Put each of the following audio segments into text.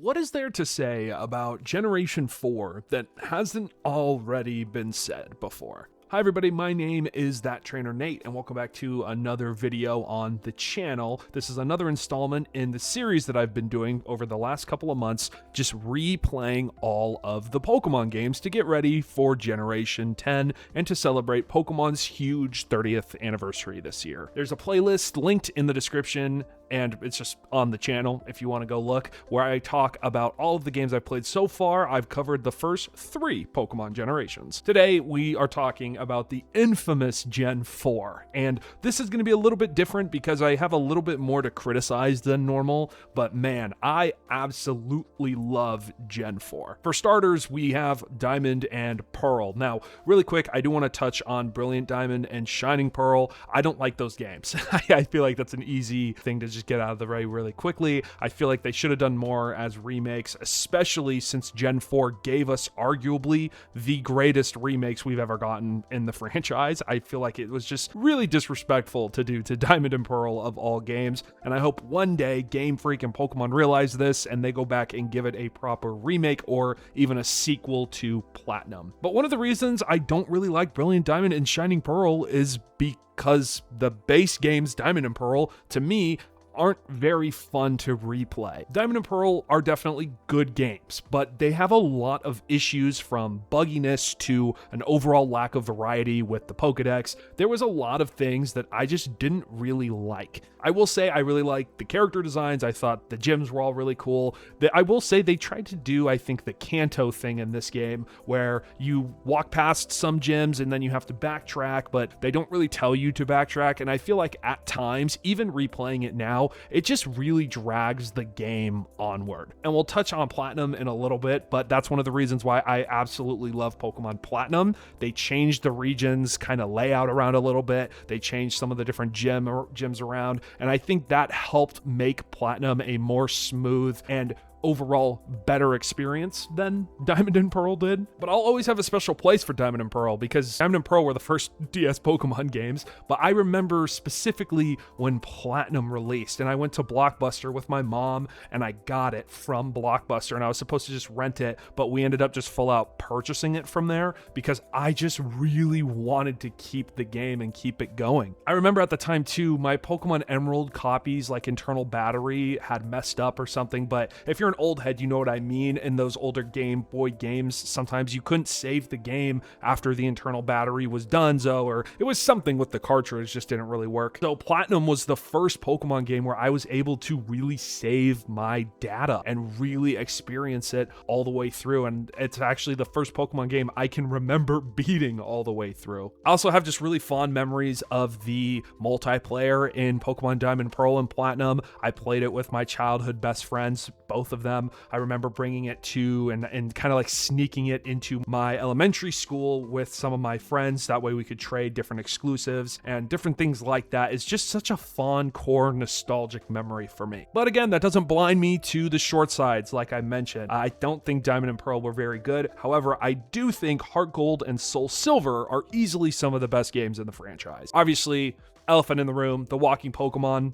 What is there to say about Generation 4 that hasn't already been said before? Hi everybody, my name is That Trainer Nate, and welcome back to another video on the channel. This is another installment in the series that I've been doing over the last couple of months, just replaying all of the Pokemon games to get ready for Generation 10 and to celebrate Pokemon's huge 30th anniversary this year. There's a playlist linked in the description, and it's just on the channel if you want to go look, where I talk about all of the games I've played so far. I've covered the first 3 Pokemon generations. Today, we are talking about the infamous Gen 4, and this is going to be a little bit different because I have a little bit more to criticize than normal, but man, I absolutely love Gen 4. For starters, we have Diamond and Pearl. Now, really quick, I do want to touch on Brilliant Diamond and Shining Pearl. I don't like those games. I feel like that's an easy thing to just get out of the way really quickly. I feel like they should have done more as remakes, especially since Gen 4 gave us arguably the greatest remakes we've ever gotten in the franchise. I feel like it was just really disrespectful to do to Diamond and Pearl of all games, and I hope one day Game Freak and Pokemon realize this and they go back and give it a proper remake or even a sequel to Platinum. But one of the reasons I don't really like Brilliant Diamond and Shining Pearl is because the base games Diamond and Pearl, to me, aren't very fun to replay. Diamond and Pearl are definitely good games, but they have a lot of issues, from bugginess to an overall lack of variety with the Pokedex. There was a lot of things that I just didn't really like. I will say I really liked the character designs. I thought the gyms were all really cool. I will say they tried to do, I think, the Kanto thing in this game, where you walk past some gyms and then you have to backtrack, but they don't really tell you to backtrack. And I feel like at times, even replaying it now, it just really drags the game onward. And we'll touch on Platinum in a little bit, but that's one of the reasons why I absolutely love Pokemon Platinum. They changed the regions kind of layout around a little bit. They changed some of the different gyms around, and I think that helped make Platinum a more smooth and overall better experience than Diamond and Pearl did. But I'll always have a special place for Diamond and Pearl because Diamond and Pearl were the first DS Pokemon games, but I remember specifically when Platinum released, and I went to Blockbuster with my mom and I got it from Blockbuster, and I was supposed to just rent it, but we ended up just full out purchasing it from there because I just really wanted to keep the game and keep it going. I remember at the time too, my Pokemon Emerald copies, like internal battery had messed up or something, but if you're an old head, you know what I mean. In those older Game Boy games, sometimes you couldn't save the game after the internal battery was done, or it was something with the cartridge just didn't really work. So Platinum was the first Pokemon game where I was able to really save my data and really experience it all the way through, and it's actually the first Pokemon game I can remember beating all the way through. I also have just really fond memories of the multiplayer in Pokemon Diamond, Pearl, and Platinum. I played it with my childhood best friends, both of them. I remember bringing it to and kind of like sneaking it into my elementary school with some of my friends. That way we could trade different exclusives and different things like that. It's just such a fond, core, nostalgic memory for me. But again, that doesn't blind me to the short sides. Like I mentioned, I don't think Diamond and Pearl were very good. However, I do think Heart Gold and Soul Silver are easily some of the best games in the franchise. Obviously, elephant in the room, the walking Pokemon,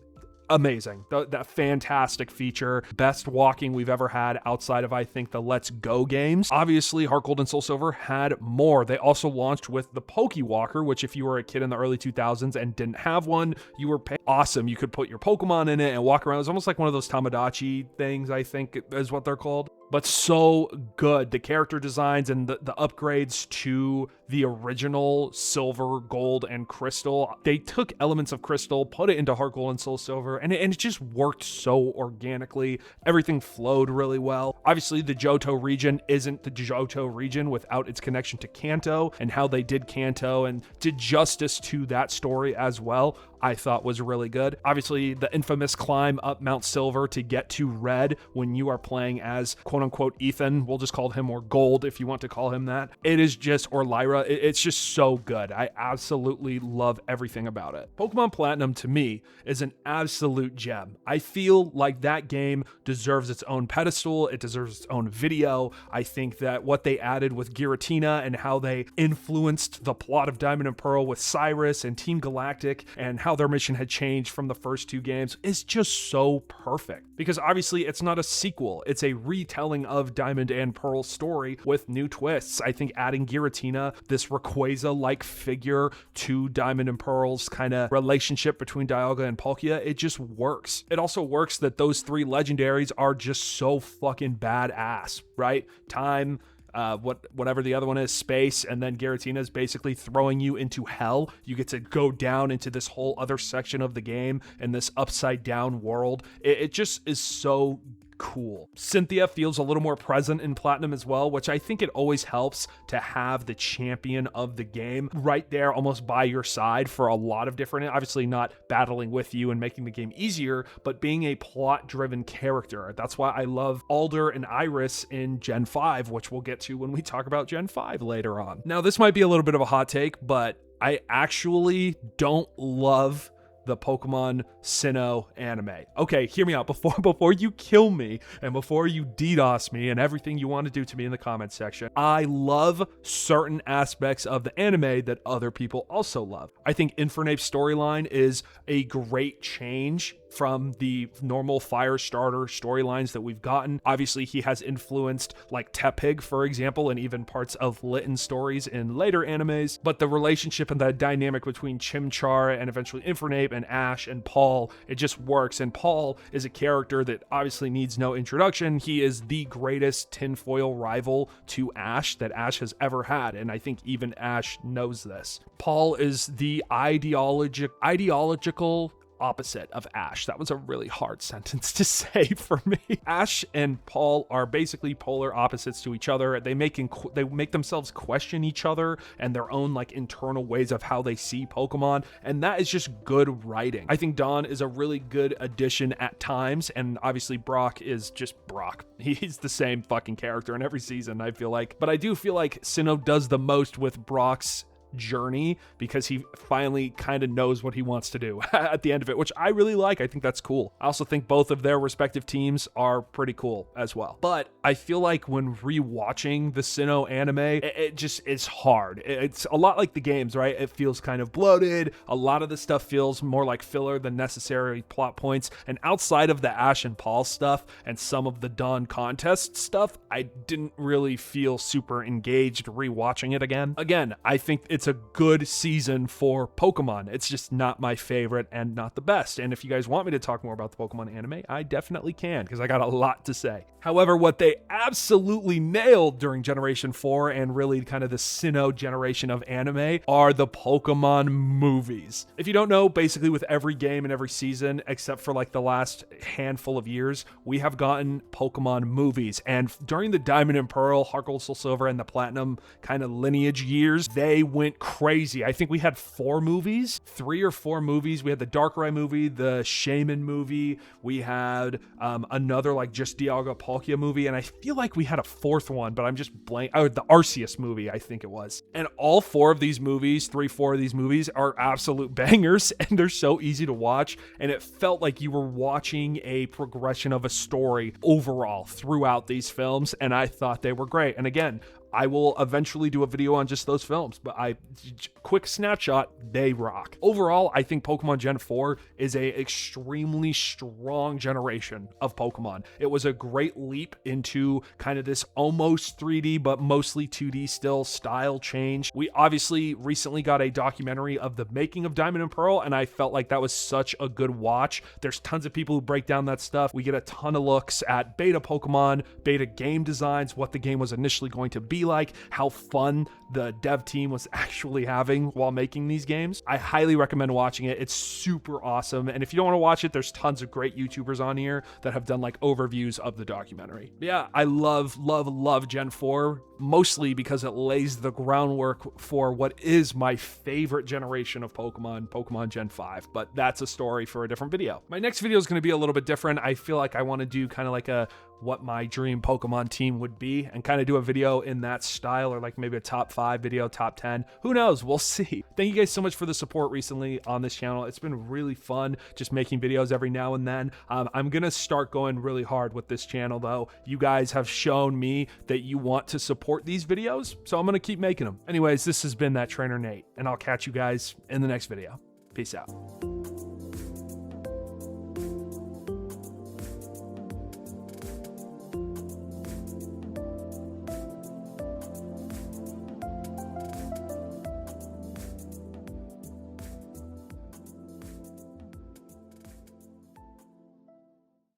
amazing. That fantastic feature. Best walking we've ever had outside of, I think, the Let's Go games. Obviously, Heart Gold and Soul Silver had more. They also launched with the Pokewalker, which if you were a kid in the early 2000s and didn't have one, you were awesome. You could put your Pokemon in it and walk around. It was almost like one of those Tamagotchi things, I think is what they're called. But so good. The character designs and the upgrades to the original Silver, Gold, and Crystal. They took elements of Crystal, put it into Heart Gold and Soul Silver, and it just worked so organically. Everything flowed really well. Obviously, the Johto region isn't the Johto region without its connection to Kanto, and how they did Kanto and did justice to that story as well, I thought was really good. Obviously, the infamous climb up Mount Silver to get to Red when you are playing as quote quote unquote Ethan. We'll just call him, or Gold if you want to call him that. It is just, or Lyra, it's just so good. I absolutely love everything about it. Pokemon Platinum to me is an absolute gem. I feel like that game deserves its own pedestal. It deserves its own video. I think that what they added with Giratina and how they influenced the plot of Diamond and Pearl with Cyrus and Team Galactic and how their mission had changed from the first two games is just so perfect. Because obviously it's not a sequel, it's a retelling of Diamond and Pearl's story with new twists. I think adding Giratina, this Rayquaza-like figure, to Diamond and Pearl's kind of relationship between Dialga and Palkia, it just works. It also works that those three legendaries are just so fucking badass, right? Time, whatever the other one is, space, and then Giratina is basically throwing you into hell. You get to go down into this whole other section of the game in this upside down world. It just is so cool. Cynthia feels a little more present in Platinum as well, which I think it always helps to have the champion of the game right there almost by your side for a lot of different, obviously not battling with you and making the game easier, but being a plot-driven character. That's why I love Alder and Iris in Gen 5, which we'll get to when we talk about Gen 5 later on. Now, this might be a little bit of a hot take, but I actually don't love the Pokemon Sinnoh anime. Okay, hear me out. Before you kill me and before you DDoS me and everything you want to do to me in the comments section, I love certain aspects of the anime that other people also love. I think Infernape's storyline is a great change from the normal Firestarter storylines that we've gotten. Obviously, he has influenced like Tepig, for example, and even parts of Litten stories in later animes, but the relationship and the dynamic between Chimchar and eventually Infernape and Ash and Paul, it just works. And Paul is a character that obviously needs no introduction. He is the greatest tinfoil rival to Ash that Ash has ever had, and I think even Ash knows this. Paul is the ideological opposite of Ash. That was a really hard sentence to say for me. Ash and Paul are basically polar opposites to each other. They make themselves question each other and their own like internal ways of how they see Pokemon, and that is just good writing. I think Dawn is a really good addition at times, and obviously Brock is just Brock. He's the same fucking character in every season, I feel like. But I do feel like Sinnoh does the most with Brock's journey because he finally kind of knows what he wants to do at the end of it, which I really like. I think that's cool. I also think both of their respective teams are pretty cool as well. But I feel like when rewatching the Sinnoh anime, it just is hard. It's a lot like the games, right? It feels kind of bloated. A lot of the stuff feels more like filler than necessary plot points. And outside of the Ash and Paul stuff and some of the Dawn contest stuff, I didn't really feel super engaged rewatching it again. Again, I think it's a good season for Pokemon. It's just not my favorite and not the best. And if you guys want me to talk more about the Pokemon anime, I definitely can, because I got a lot to say. However, what they absolutely nailed during Generation 4 and really kind of the Sinnoh generation of anime are the Pokemon movies. If you don't know, basically with every game and every season, except for like the last handful of years, we have gotten Pokemon movies. And during the Diamond and Pearl, Heart Gold, Soul Silver, and the Platinum kind of lineage years, they went crazy. I think we had 3 or 4 movies. We had the Darkrai movie, the Shaman movie. We had another like just Dialga Palkia movie, and I feel like we had a 4th one, but I'm just blank. Oh, the Arceus movie, I think it was. And all 4 of these movies, 4 of these movies are absolute bangers, and they're so easy to watch, and it felt like you were watching a progression of a story overall throughout these films, and I thought they were great. And again, I will eventually do a video on just those films, but quick snapshot, they rock. Overall, I think Pokemon Gen 4 is a extremely strong generation of Pokemon. It was a great leap into kind of this almost 3D, but mostly 2D still style change. We obviously recently got a documentary of the making of Diamond and Pearl, and I felt like that was such a good watch. There's tons of people who break down that stuff. We get a ton of looks at beta Pokemon, beta game designs, what the game was initially going to be like, how fun the dev team was actually having while making these games. I highly recommend watching it. It's super awesome. And if you don't want to watch it, there's tons of great YouTubers on here that have done like overviews of the documentary. But yeah, I love Gen 4, mostly because it lays the groundwork for what is my favorite generation of Pokemon Gen 5, but that's a story for a different video. My next video is going to be a little bit different. I feel like I want to do kind of like a what my dream Pokemon team would be and kind of do a video in that style, or like maybe a top 5 video, top 10. Who knows? We'll see. Thank you guys so much for the support recently on this channel. It's been really fun just making videos every now and then. I'm going to start going really hard with this channel though. You guys have shown me that you want to support these videos, so I'm going to keep making them. Anyways, this has been That Trainer Nate, and I'll catch you guys in the next video. Peace out.